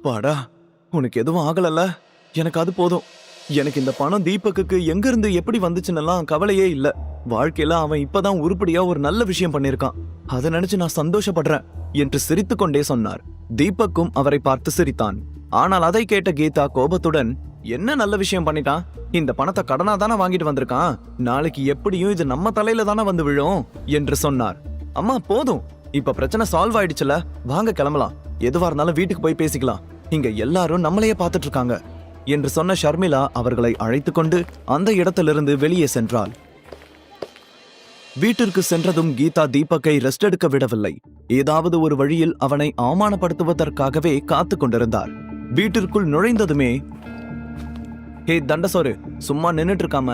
அப்பாடா, உனக்கு எதுவும் ஆகலல்ல? எனக்கு அது போதும். எனக்கு இந்த பணம் தீபக்குக்கு எங்க இருந்து எப்படி வந்துச்சுன்னெல்லாம் கவலையே இல்ல. வாழ்க்கையில அவன் இப்பதான் உருப்படியா ஒரு நல்ல விஷயம் பண்ணிருக்கான். அதை நினைச்சு நான் சந்தோஷப்படுறேன் என்று சிரித்துக்கொண்டே சொன்னார். தீபக்கும் அவரை பார்த்து சிரித்தான். ஆனால் அதை கேட்ட கீதா கோபத்துடன், என்ன நல்ல விஷயம் பண்ணிட்டான்? இந்த பணத்தை கடனா தானே வாங்கிட்டு வந்திருக்கான். நாளைக்கு எப்படியும் இது நம்ம தலையில தானே வந்து விழும் என்று சொன்னார். அம்மா போதும், இப்ப பிரச்சனை சால்வ் ஆயிடுச்சுல, வாங்க கிளம்பலாம். எதுவா இருந்தாலும் வீட்டுக்கு போய் பேசிக்கலாம். இங்க எல்லாரும் நம்மளையே பார்த்துட்டு இருக்காங்க என்று சொன்ன ஷர்மிளா அவர்களை அழைத்து கொண்டு அந்த இடத்திலிருந்து வெளியே சென்றாள். வீட்டிற்கு சென்றதும் கீதா தீபக்கை ரெஸ்ட் எடுக்க விடவில்லை. ஏதாவது ஒரு வழியில் அவனை அவமானப்படுத்துவதற்காகவே காத்து கொண்டிருந்தார். வீட்டிற்குள் நுழைந்ததுமே, ஹே தண்டசோரு, சும்மா நின்னுட்டு இருக்காம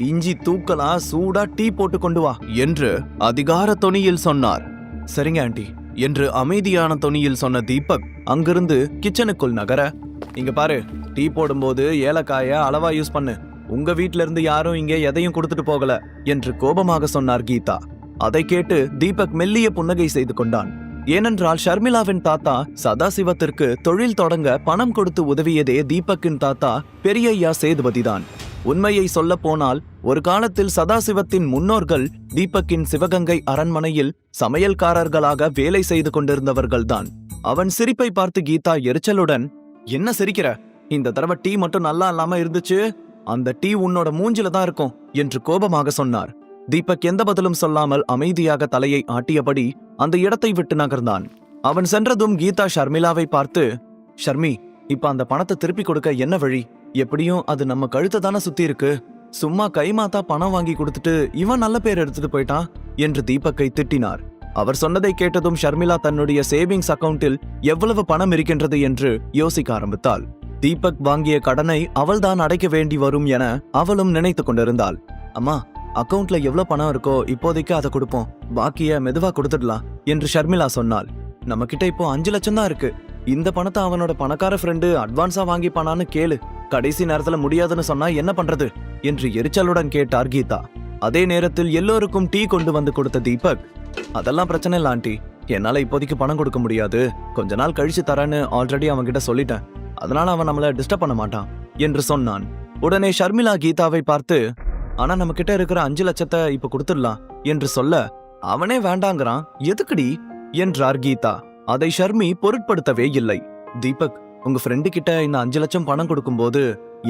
இஞ்சி தூக்கலா சூடா டீ போட்டு கொண்டு வா என்று அதிகார தொனியில் சொன்னார். சரிங்க ஆண்டி என்று அமைதியான தொனியில் சொன்ன தீபக் அங்கிருந்து கிச்சனுக்குள் நகர, இங்க பாரு, டீ போடும்போது ஏலக்காய அளவா யூஸ் பண்ணு. உங்க வீட்ல இருந்து யாரும் இங்கே எதையும் கொடுத்துட்டு போகல என்று கோபமாக சொன்னார் கீதா. அதை கேட்டு தீபக் மெல்லிய புன்னகை செய்து கொண்டான். ஏனென்றால் ஷர்மிளாவின் தாத்தா சதாசிவத்திற்கு தொழில் தொடங்க பணம் கொடுத்து உதவியதே தீபக்கின் தாத்தா பெரியய்யா சேதுபதிதான். உண்மையை சொல்ல போனால் ஒரு காலத்தில் சதாசிவத்தின் முன்னோர்கள் தீபக்கின் சிவகங்கை அரண்மனையில் சமையல்காரர்களாக வேலை செய்து கொண்டிருந்தவர்கள்தான். அவன் சிரிப்பை பார்த்து கீதா எரிச்சலுடன், என்ன சிரிக்கிற? இந்த தடவை டீ மட்டும் நல்லா இல்லாம இருந்துச்சு. அந்த டீ உன்னோட மூஞ்சில தான் இருக்கும் என்று கோபமாக சொன்னார். தீபக் எந்த பதிலும் சொல்லாமல் அமைதியாக தலையை ஆட்டியபடி அந்த இடத்தை விட்டு நகர்ந்தான். அவன் சென்றதும் கீதா ஷர்மிளாவை பார்த்து, ஷர்மி, இப்ப அந்த பணத்தை திருப்பி கொடுக்க என்ன வழி? எப்படியும் அது நம்ம கழுத்தை தானே சுத்தி இருக்கு. சும்மா கைமாத்தா பணம் வாங்கி கொடுத்துட்டு இவன் நல்ல பேர் எடுத்துட்டு போயிட்டான் என்று தீபக்கை திட்டினார். அவர் சொன்னதை கேட்டதும் ஷர்மிளா தன்னுடைய சேவிங்ஸ் அக்கவுண்டில் எவ்வளவு பணம் இருக்கின்றது என்று யோசிக்க ஆரம்பித்தாள். தீபக் வாங்கிய கடனை அவள்தான் அடைக்க வேண்டி வரும் என அவளும் நினைத்து கொண்டிருந்தாள். அம்மா, அக்கவுண்ட்ல எவ்வளவு பணம் இருக்கோ இப்போதைக்கு அதை கொடுப்போம், பாக்கிய மெதுவா கொடுத்துடலாம் என்று ஷர்மிளா சொன்னாள். நம்ம கிட்ட இப்போ 5 லட்சம் தான் இருக்கு. இந்த பணத்தை அவனோட பணக்கார ஃப்ரெண்டு அட்வான்ஸா வாங்கிப்பானான்னு கேளு. கடைசி நேரத்துல முடியாதுன்னு சொன்னா என்ன பண்றது என்று எரிச்சலுடன் கேட்டார் கீதா. அதே நேரத்தில் எல்லோருக்கும் டீ கொண்டு வந்து கொடுத்த தீபக், அதெல்லாம் பிரச்சனை இல்ல ஆண்டி, என்னால இப்போதைக்கு பணம் கொடுக்க முடியாது, கொஞ்ச நாள் கழிச்சு தரேன்னு ஆல்ரெடி அவன் கிட்ட சொல்லிட்டேன். அதனால அவன் நம்மள டிஸ்டர்ப் பண்ண மாட்டான் என்று சொன்னான். உடனே ஷர்மிளா கீதாவை பார்த்து, ஆனா நம்ம கிட்ட இருக்கிற 5 லட்சத்தை இப்ப கொடுத்துடலாம் என்று சொல்ல, அவனே வேண்டாங்கிறான், எதுக்குடி என்றார் கீதா. அதை ஷர்மி பொருட்படுத்தவே இல்லை. தீபக், உங்க ஃப்ரெண்டு கிட்ட இந்த 5 லட்சம் பணம் கொடுக்கும்போது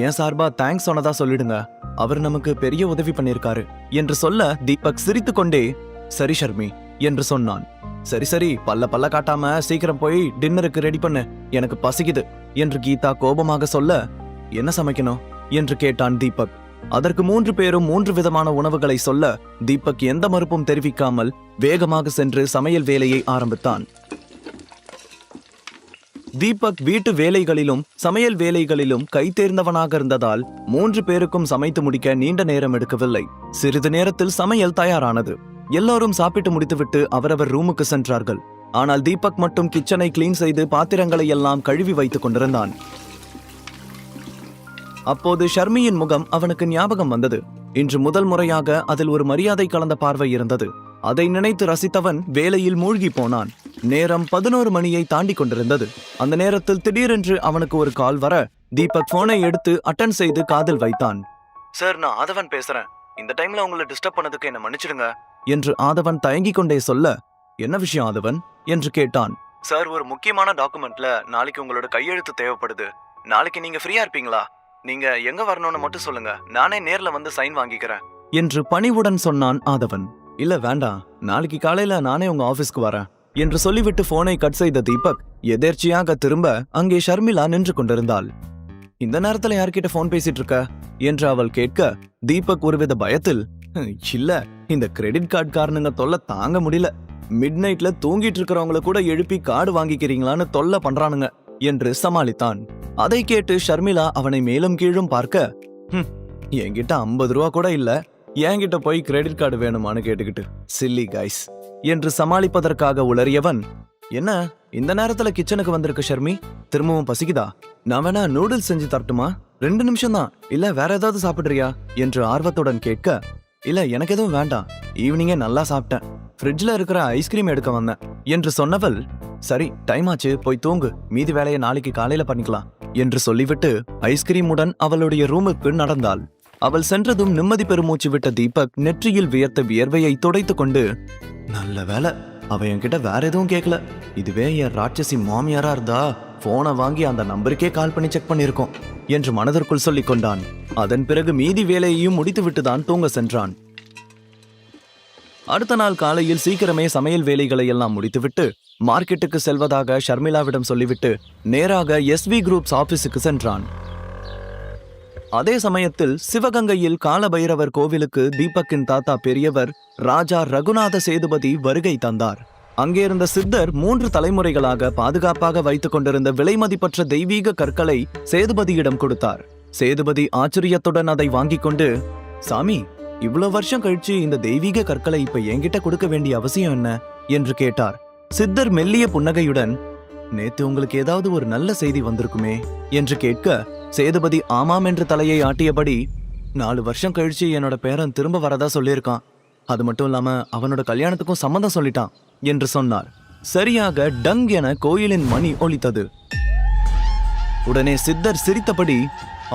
என் சார்பா தேங்க்ஸ் சொன்னதா சொல்லிடுங்க. அவர் நமக்கு பெரிய உதவி பண்ணிருக்காரு என்று சொல்ல தீபக் சிரித்து கொண்டே, சரி ஷர்மி என்று சொன்னான். சரி சரி, பல்ல காட்டாம சீக்கிரம் போய் டின்னருக்கு ரெடி பண்ணு, எனக்கு பசிக்குது என்று கீதா கோபமாக சொல்ல, என்ன சமைக்கணும் என்று கேட்டான் தீபக். அதற்கு 3 பேரும் 3 விதமான உணவுகளை சொல்ல தீபக் எந்த மறுப்பும் தெரிவிக்காமல் வேகமாக சென்று சமையல் வேலையை ஆரம்பித்தான். தீபக் வீட்டு வேலைகளிலும் சமையல் வேலைகளிலும் கை தேர்ந்தவனாக இருந்ததால் 3 பேருக்கும் சமைத்து முடிக்க நீண்ட நேரம் எடுக்கவில்லை. சிறிது நேரத்தில் சமையல் தயாரானது. எல்லோரும் சாப்பிட்டு முடித்துவிட்டு அவரவர் ரூமுக்கு சென்றார்கள். ஆனால் தீபக் மட்டும் கிச்சனை கிளீன் செய்து பாத்திரங்களை எல்லாம் கழுவி வைத்துக் கொண்டிருந்தான். அப்போது ஷர்மியின் முகம் அவனுக்கு ஞாபகம் வந்தது. இன்று முதல் முறையாக அதில் ஒரு மரியாதை கலந்த பார்வை இருந்தது. அதை நினைத்து ரசித்தவன் வேலையில் மூழ்கி போனான். நேரம் 11 மணியை தாண்டி கொண்டிருந்தது. அந்த நேரத்தில் திடீரென்று அவனுக்கு ஒரு கால் வர தீபக் போனை எடுத்து அட்டன் செய்து காதில் வைத்தான். சார், நான் ஆதவன் பேசுறேன். இந்த டைம்ல உங்களை டிஸ்டர்ப் பண்ணதுக்கு என்ன மன்னிச்சிடுங்க என்று ஆதவன் தயங்கிக் கொண்டே சொல்ல, என்ன விஷயம் ஆதவன் என்று கேட்டான். சார், ஒரு முக்கியமான டாக்குமெண்ட்ல நாளைக்கு உங்களோட கையெழுத்து தேவைப்படுது. நாளைக்கு நீங்க ஃப்ரீயா இருப்பீங்களா? நீங்க எங்க வரணும்னு மட்டும் சொல்லுங்க, நானே நேர்ல வந்து சைன் வாங்கிக்கிறேன் என்று பணிவுடன் சொன்னான் ஆதவன். இல்ல வேண்டாம், நாளைக்கு காலையில நானே உங்க ஆபீஸ்க்கு வரேன் என்று சொல்லிவிட்டு போனை கட் செய்த தீபக் எதேர்ச்சியாக திரும்ப அங்கே ஷர்மிளா நின்று கொண்டிருந்தாள். இந்த நேரத்துல யார்கிட்ட போன் பேசிட்டு இருக்க என்று அவள் கேட்க தீபக் ஒருவித பயத்தில், இல்ல, இந்த கிரெடிட் கார்டு காரணங்க தொல்லை தாங்க முடியல. மிட் நைட்ல தூங்கிட்டு இருக்கிறவங்கள கூட எழுப்பி கார்டு வாங்கிக்கிறீங்களான்னு தொல்லை பண்றானுங்க என்று சமாளித்தான். அதை கேட்டு ஷர்மிளா அவனை மேலும் கீழும் பார்க்க, என்கிட்ட 50 ரூபா கூட இல்ல, என்கிட்ட போய் கிரெடிட் கார்டு வேணுமான்னு கேட்டுக்கிட்டு சில்லி கைஸ் என்று சமாளிப்பதற்காக உளறியவன், என்ன இந்த நேரத்துல கிச்சனுக்கு வந்திருக்க ஷர்மி? திரும்பவும் பசிக்குதா? நான் வேணா நூடுல்ஸ் செஞ்சு தரட்டுமா? 2 நிமிஷம் தான், இல்ல வேற ஏதாவது சாப்பிடுறியா என்று ஆர்வத்துடன் கேட்க, இல்ல எனக்கு எதுவும் வேண்டாம், ஈவினிங்கே நல்லா சாப்பிட்டேன், ஃப்ரிட்ஜ்ல இருக்கிற ஐஸ்கிரீம் எடுக்க வந்தேன் என்று சொன்னவள், சரி டைம் ஆச்சு, போய் தூங்கு, மீதி வேலையை நாளைக்கு காலையில பண்ணிக்கலாம் என்று சொல்லிவிட்டு ஐஸ்கிரீமுடன் அவளுடைய ரூமுக்கு நடந்தாள். அவள் சென்றதும் நிம்மதி பெருமூச்சு விட்ட தீபக் நெற்றியில் வியர்த்த வியர்வையை துடைத்து கொண்டு, நல்ல வேலை அவ என்கிட்ட வேற எதுவும் கேட்கல, இதுவே என் ராட்சசி மாமியாரா இருந்தா போனை வாங்கி அந்த நம்பருக்கே கால் பண்ணி செக் பண்ணிருக்கோம் என்று மனதிற்குள் சொல்லிக் கொண்டான். அதன் பிறகு மீதி வேலையையும் முடித்துவிட்டுதான் தூங்க சென்றான். அடுத்த நாள் காலையில் சீக்கிரமே சமையல் வேலைகளை எல்லாம் முடித்துவிட்டு மார்க்கெட்டுக்கு செல்வதாக ஷர்மிளாவிடம் சொல்லிவிட்டு நேராக SV குரூப்ஸ் ஆபீஸுக்கு சென்றான். அதே சமயத்தில் சிவகங்கையில் காலபைரவர் கோவிலுக்கு தீபக்கின் தாத்தா பெரியவர் ராஜா ரகுநாத சேதுபதி வருகை தந்தார். அங்கே இருந்த சித்தர் 3 தலைமுறைகளாக பாதுகாப்பாக வைத்துக் கொண்டிருந்த விலைமதிப்பற்ற தெய்வீக கற்களை சேதுபதியிடம் கொடுத்தார். சேதுபதி ஆச்சரியத்துடன் அதை வாங்கிக் கொண்டு, சாமி, இவ்வளவு வருஷம் கழிச்சு இந்த தெய்வீக கற்களை இப்ப என்கிட்ட கொடுக்க வேண்டிய அவசியம் என்ன என்று கேட்டார். சித்தர் மெல்லிய புன்னகையுடன், நேத்து உங்களுக்கு ஏதாவது ஒரு நல்ல செய்தி வந்திருக்குமே என்று கேட்க, சேதுபதி ஆமாம் என்று தலையை ஆட்டியபடி, 4 வருஷம் கழிச்சு என்னோட பேரன் திரும்ப வரதா சொல்லியிருக்கான், அது மட்டும் இல்லாம அவனோட கல்யாணத்துக்கும் சம்மதம் சொல்லிட்டான் என்று சொன்னார். சரியாக டங் என கோயிலின் மணி ஒலித்தது. உடனே சித்தர் சிரித்தபடி,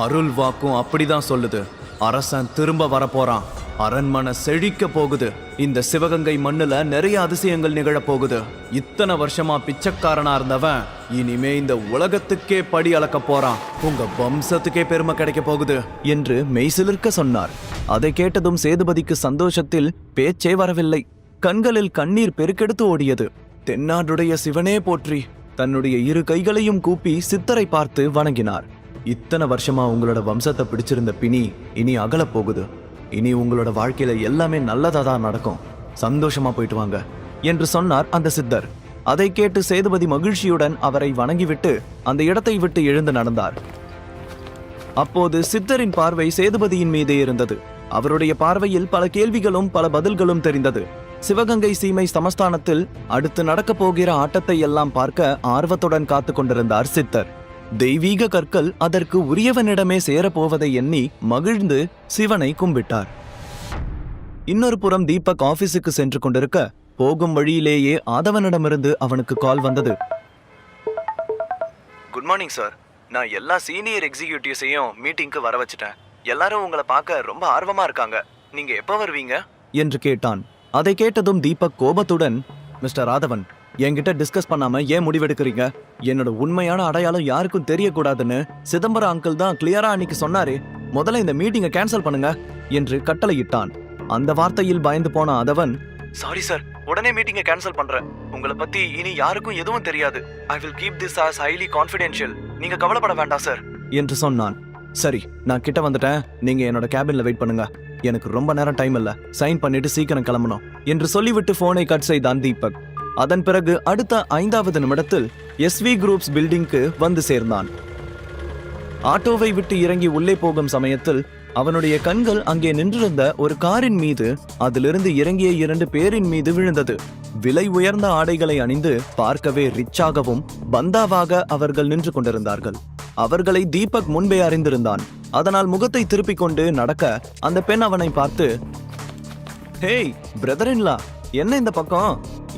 அருள் வாக்கும் அப்படிதான் சொல்லுது, அரசன் திரும்ப வரப்போறான், அரண்மனை செழிக்க போகுது, இந்த சிவகங்கை மண்ணுல நிறைய அதிசயங்கள் நிகழ போகுது, இத்தனை வருஷமா பிச்சைக்காரனா இருந்தவன் இனிமே இந்த உலகத்துக்கே படி அளக்க போறான், உங்க வம்சத்துக்கே பெருமை கிடைக்க போகுது என்று மெய்சிலிர்க்க சொன்னார். அதை கேட்டதும் சேதுபதிக்கு சந்தோஷத்தில் பேச்சே வரவில்லை. கண்களில் கண்ணீர் பெருக்கெடுத்து ஓடியது. தென்னாடுடைய சிவனே போற்றி தன்னுடைய 2 கைகளையும் கூப்பி சித்தரை பார்த்து வணங்கினார். இத்தனை வருஷமா உங்களோட வம்சத்தை பிடிச்சிருந்த பிணி இனி அகல போகுது, இனி உங்களோட வாழ்க்கையில எல்லாமே நல்லதா தான் நடக்கும், சந்தோஷமா போயிட்டு வாங்க என்று சொன்னார் அந்த சித்தர். அதை கேட்டு சேதுபதி மகிழ்ச்சியுடன் அவரை வணங்கிவிட்டு அந்த இடத்தை விட்டு எழுந்து நடந்தார். அப்போது சித்தரின் பார்வை சேதுபதியின் மீதே இருந்தது. அவருடைய பார்வையில் பல கேள்விகளும் பல பதில்களும் தெரிந்தது. சிவகங்கை சீமை சமஸ்தானத்தில் அடுத்து நடக்கப் போகிற ஆட்டத்தை எல்லாம் பார்க்க ஆர்வத்துடன் காத்து கொண்டிருந்தார் சித்தர். தெய்வீக கற்கள் அதற்கு உரியவனிடமே சேரப்போவதை எண்ணி மகிழ்ந்து சிவனை கும்பிட்டார். இன்னொரு புறம் தீபக் ஆபீஸுக்கு சென்று கொண்டிருக்க போகும் வழியிலேயே ஆதவனிடமிருந்து அவனுக்கு கால் வந்தது. குட் மார்னிங் சார், நான் எல்லா சீனியர் எக்ஸிகியூட்டிவ்ஸையும் மீட்டிங்க்கு வர வச்சுட்டேன், எல்லாரும் உங்களை பார்க்க ரொம்ப ஆர்வமா இருக்காங்க, நீங்க எப்ப வருவீங்க என்று கேட்டான். அதை கேட்டதும் தீபக் கோபத்துடன், மிஸ்டர் ஆதவன், என்கிட்ட டிஸ்கஸ் பண்ணாம ஏன் முடிவெடுக்கிறீங்க? என்னோட உண்மையான அடையாளம் யாருக்கும் தெரியக்கூடாதுன்னு சிதம்பரம் அங்கிள் தான் கிளியரா அன்னைக்கு சொன்னாரு, முதல்ல இந்த மீட்டிங்கை கேன்சல் பண்ணுங்க என்று கட்டளையிட்டான். அந்த வார்த்தையில் பயந்து போன ஆதவன், சாரி சார், உடனே மீட்டிங்கை கேன்சல் பண்றேன், உங்களை பத்தி இனி யாருக்கும் எதுவும் தெரியாது, I will keep this as highly confidential, நீங்க கவலைப்பட வேண்டாம் சார் என்று சொன்னான். சரி, நான் கிட்ட வந்துட்டேன், நீங்க என்னோட கேபின்ல வெயிட் பண்ணுங்க, எனக்கு ரொம்ப நேரம் டைம் இல்ல, சைன் பண்ணிட்டு சீக்கிரம் கிளம்பணும் என்று சொல்லிவிட்டு போனை கட் செய்தான் தீபக். அதன் பிறகு அடுத்த 5வது நிமிடத்தில் SV குரூப்ஸ் பில்டிங்க்கு வந்து சேர்ந்தான். ஆட்டோவை விட்டு இறங்கி உள்ளே போகும் சமயத்தில் அவனுடைய கண்கள் அங்கே நின்றிருந்த ஒரு காரின் மீது, அதிலிருந்து இறங்கிய 2 பேரின் மீது விழுந்தது. விலை உயர்ந்த ஆடைகளை அணிந்து பார்க்கவே ரிச்சாகவும் பந்தாவாக அவர்கள் நின்று கொண்டிருந்தார்கள். அவர்களை தீபக் முன்பே அறிந்திருந்தான். அதனால் முகத்தை திருப்பிக் கொண்டு நடக்க அந்த பெண் அவனை பார்த்து, ஹேய் பிரதர்-இன்-லா, என்ன இந்த பக்கம்?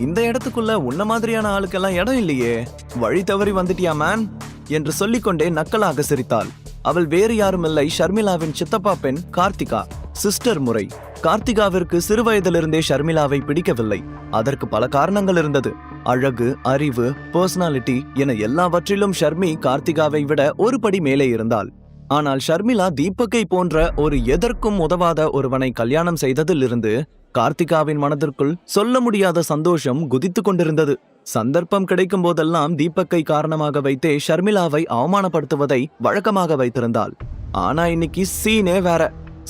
இந்த இடத்துக்குள்ள உன்ன மாதிரியான ஆளுக்கெல்லாம் இடம் இல்லையே, வழி தவறி வந்துட்டியா மேன் என்று சொல்லிக்கொண்டே நக்கலாக சிரித்தாள். அவள் வேறு யாரும் இல்லை, ஷர்மிளாவின் சித்தப்பா பெண் கார்த்திகா. சிஸ்டர் முறை. கார்த்திகாவிற்கு சிறுவயதிலிருந்தே ஷர்மிளாவை பிடிக்கவில்லை. அதற்கு பல காரணங்கள் இருந்தது. அழகு, அறிவு, பர்சனாலிட்டி என எல்லாவற்றிலும் ஷர்மி கார்த்திகாவை விட ஒரு படி மேலே இருந்தாள். ஆனால் ஷர்மிளா தீபக்கை போன்ற ஒரு எதற்கும் உதவாத ஒருவனை கல்யாணம் செய்ததில் இருந்து கார்த்திகாவின் மனதிற்குள் சொல்ல முடியாத சந்தோஷம் குதித்து கொண்டிருந்தது. சந்தர்ப்பம் கிடைக்கும் போதெல்லாம் தீபக்கை காரணமாக வைத்தே ஷர்மிளாவை அவமானப்படுத்துவதை வழக்கமாக வைத்திருந்தாள். ஆனா இன்னைக்கு சீனே வேற.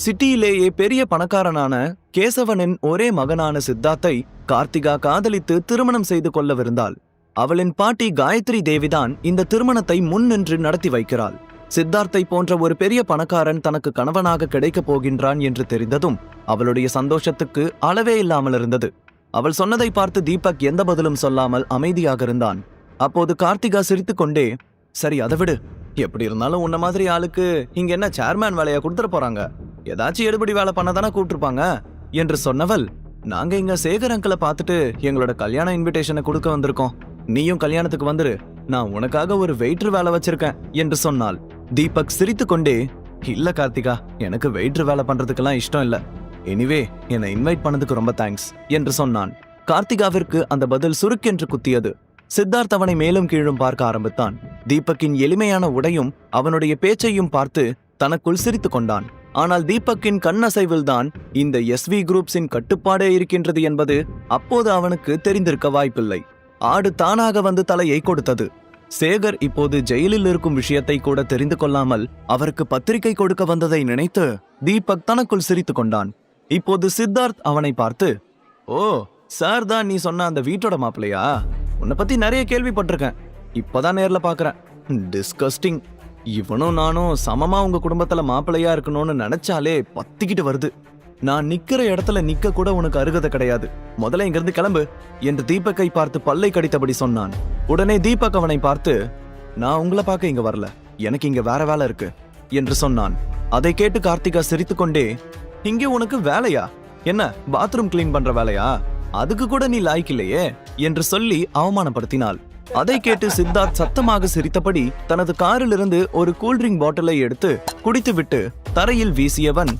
சிட்டியிலேயே பெரிய பணக்காரனான கேசவனின் ஒரே மகனான சித்தார்த்தை கார்த்திகா காதலித்து திருமணம் செய்து கொள்ளவிருந்தாள். அவளின் பாட்டி காயத்ரி தேவிதான் இந்த திருமணத்தை முன்னின்று நடத்தி வைக்கிறாள். சித்தார்த்தை போன்ற ஒரு பெரிய பணக்காரன் தனக்கு கணவனாக கிடைக்கப் போகின்றான் என்று தெரிந்ததும் அவளுடைய சந்தோஷத்துக்கு அளவே இல்லாமல் இருந்தது. அவள் சொன்னதை பார்த்து தீபக் எந்த பதிலும் சொல்லாமல் அமைதியாக இருந்தான். அப்போது கார்த்திகா சிரித்துக் கொண்டே, சரி அதை விடு, எப்படி இருந்தாலும் உன்ன மாதிரி ஆளுக்கு இங்க என்ன சேர்மேன் வேலையா கொடுத்துட போறாங்க, ஏதாச்சும் எடுபடி வேலை பண்ணதானே கூப்பிட்டுருப்பாங்க என்று சொன்னவள், நாங்க இங்க சேகர் அங்கிளை பார்த்துட்டு எங்களோட கல்யாண இன்விடேஷனை கொடுக்க வந்திருக்கோம், நீயும் கல்யாணத்துக்கு வந்துரு, நான் உனக்காக ஒரு வெயிட்டர் வேலை வச்சிருக்கேன் என்று சொன்னாள். தீபக் சிரித்துக்கொண்டே, இல்ல கார்த்திகா, எனக்கு வெயிட்டர் வேலை பண்றதுக்கெல்லாம் இஷ்டம் இல்ல. எனிவே என்னை இன்வைட் பண்ணதுக்கு ரொம்ப தேங்க்ஸ் என்று சொன்னான். கார்த்திகாவிற்கு அந்த பதில் சுருக்கென்று குத்தியது. சித்தார்த் அவனை மேலும் கீழும் பார்க்க ஆரம்பித்தான். தீபக்கின் எளிமையான உடையும் அவனுடைய பேச்சையும் பார்த்து தனக்குள் சிரித்துக் கொண்டான். ஆனால் தீபக்கின் கண்ணசைவில்தான் இந்த SV குரூப்ஸின் கட்டுப்பாடே இருக்கின்றது என்பது அப்போது அவனுக்கு தெரிந்திருக்க வாய்ப்பில்லை. ஆடு தானாக வந்து தலையை கொடுத்தது. சேகர் இப்போது ஜெயிலில் இருக்கும் விஷயத்தை கூட தெரிந்து கொள்ளாமல் அவருக்கு பத்திரிகை கொடுக்க வந்ததை நினைத்து தீபக் தனக்குள் சிரித்து கொண்டான். இப்போது சித்தார்த் அவனை பார்த்து, ஓ சார் தான் நீ சொன்ன அந்த வீட்டோட மாப்பிள்ளையா? உன்னை பத்தி நிறைய கேள்விப்பட்டிருக்கேன், இப்பதான் நேர்ல பாக்குறேன். டிஸ்கஸ்டிங். இவனும் நானும் சமமா உங்க குடும்பத்துல மாப்பிள்ளையா இருக்கணும்னு நினைச்சாலே பத்திக்கிட்டு வருது. நான் நிக்கிற இடத்துல நிக்க கூட உனக்கு அருகதை கிடையாது. முதல்ல இங்கிருந்து கிளம்பு என்று தீபக்கை பார்த்து பல்லை கடித்தபடி சொன்னான். உடனே தீபக் அவனை பார்த்து, நான் உங்களை பார்க்க இங்க வரல, எனக்கு இங்க வேற வேலை இருக்கு என்று சொன்னான். அதை கேட்டு கார்த்திகா சிரித்துக்கொண்டே, இங்கே உனக்கு வேலையா? என்ன பாத்ரூம் கிளீன் பண்ற வேலையா? அதுக்கு கூட நீ லாய்க்கில்லையே என்று சொல்லி அவமானப்படுத்தினாள். அதை கேட்டு சித்தார்த் சத்தமாக சிரித்தபடி தனது காரிலிருந்து ஒரு கூல்ட்ரிங்க் பாட்டிலை எடுத்து குடித்துவிட்டு தரையில் வீசியவன்,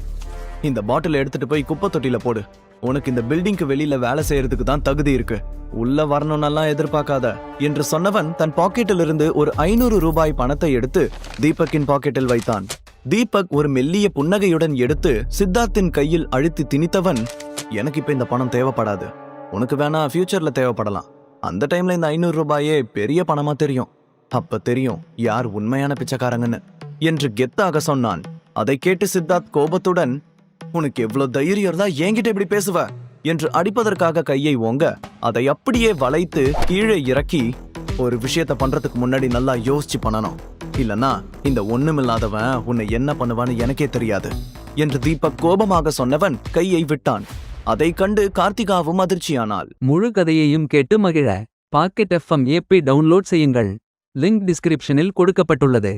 இந்த பாட்டில் எடுத்துட்டு போய் குப்பை தொட்டில போடு. உனக்கு இந்த பில்டிங்க்கு வெளியில வேலை செய்யறதுக்கு தான் தகுதி இருக்கு, உள்ள வரணும்னெல்லாம் எதிர்பார்க்காத என்று சொன்னவன் தன் பாக்கெட்டில் இருந்து ஒரு 500 ரூபாய் பணத்தை எடுத்து தீபக்கின் பாக்கெட்டில் வைத்தான். தீபக் ஒரு மெல்லிய புன்னகையுடன் எடுத்து சித்தார்த்தின் கையில் அழுத்தி திணித்தவன், எனக்கு இப்ப இந்த பணம் தேவைப்படாது, உனக்கு வேணா ஃபியூச்சர்ல தேவைப்படலாம். அந்த டைம்ல இந்த 500 ரூபாயே பெரிய பணமா தெரியும், அப்ப தெரியும் யார் உண்மையான பிச்சைக்காரங்கன்னு என்று கெத்தாக சொன்னான். அதை கேட்டு சித்தார்த் கோபத்துடன், உனக்கு எவ்வளவு தைரியம் இருந்தா என்கிட்ட இப்படி பேசுவ என்று அடிப்பதற்காக கையை ஓங்க அதை அப்படியே வளைத்து கீழே இறக்கி, ஒரு விஷயத்த பண்றதுக்கு முன்னாடி நல்லா யோசிச்சு பண்ணணும், இல்லனா இந்த ஒண்ணுமில்லாதவன் உன்னை என்ன பண்ணுவான்னு எனக்கே தெரியாது என்று தீபக் கோபமாக சொன்னவன் கையை விட்டான். அதை கண்டு கார்த்திகாவும் அதிர்ச்சியானாள். முழு கதையையும் கேட்டு மகிழ பாக்கெட் FM ஆப்பை டவுன்லோட் செய்யுங்கள். லிங்க் டிஸ்கிரிப்ஷனில் கொடுக்கப்பட்டுள்ளது.